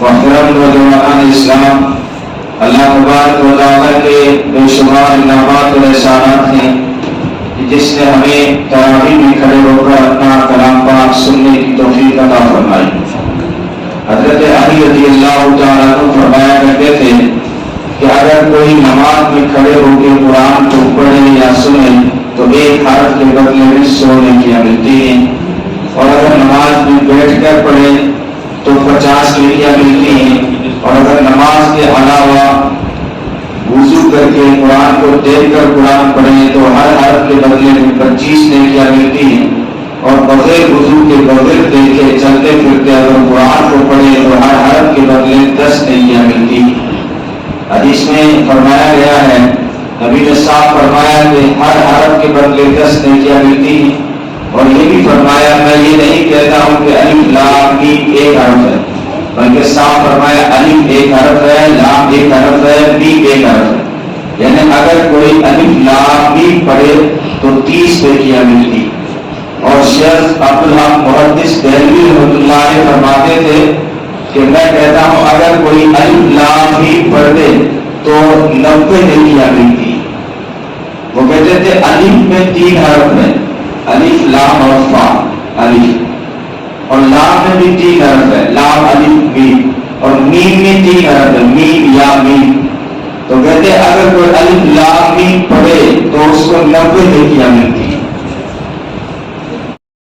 محترم نوجوان اسلام، اللہ تبارک و تعالیٰ کے بے شمار انعامات اور احسانات ہیں جس نے ہمیں تراویح میں کھڑے ہو کر اپنا کلام پاک سننے کی توفیق عطا فرمائی۔ حضرت علی رضی اللہ تعالیٰ عنہ فرمایا کرتے تھے کہ اگر کوئی نماز میں کھڑے ہو کے قرآن کو پڑھے یا سنے تو ایک حرف کے بدلے میں 100 نیکیاں ملتی ہیں، اور اگر نماز میں بیٹھ کر پڑھے تو 50 نیکیاں ملتی ہیں، اور اگر نماز کے علاوہ وضو کر کے قرآن کو دیکھ کر قرآن پڑھیں تو ہر حرف کے بدلے میں 25 نیکیاں ملتی ہیں، اور بغیر وضو کے بغیر دیکھے چلتے پھرتے اگر قرآن کو پڑھیں تو ہر حرف کے بدلے 10 نیکیاں ملتی ہیں۔ حدیث میں فرمایا گیا ہے، نبی نے صاحب فرمایا کہ ہر حرف کے بدلے 10 نیکیاں ملتی ہیں، اور یہ بھی فرمایا میں یہ نہیں کہتا ہوں کہ الف لام میم ایک حرف ہے، بلکہ صاحب فرمایا الف ایک حرف ہے، لام ایک حرف ہے، میم ایک حرف ہے، یعنی اگر کوئی الف لام میم پڑھے تو 30 نیکیاں ملتی۔ اور شیخ عبدالحق محدث دہلوی رحمۃ اللہ علیہ فرماتے تھے کہ میں کہتا ہوں اگر کوئی الف لام میم پڑھ دے تو 90 نیکیاں ملتی۔ وہ کہتے تھے الف میں 3 حرف ہیں، الف لام اور فا، الف، اور لام میں بھی 3 حرف ہے، لام الف میم، اور میم میں 3 حرف ہے، میم یا میم۔ تو کہتے اگر کوئی الف لام میم پڑھے تو اس کو 90 نیکیاں ملتی۔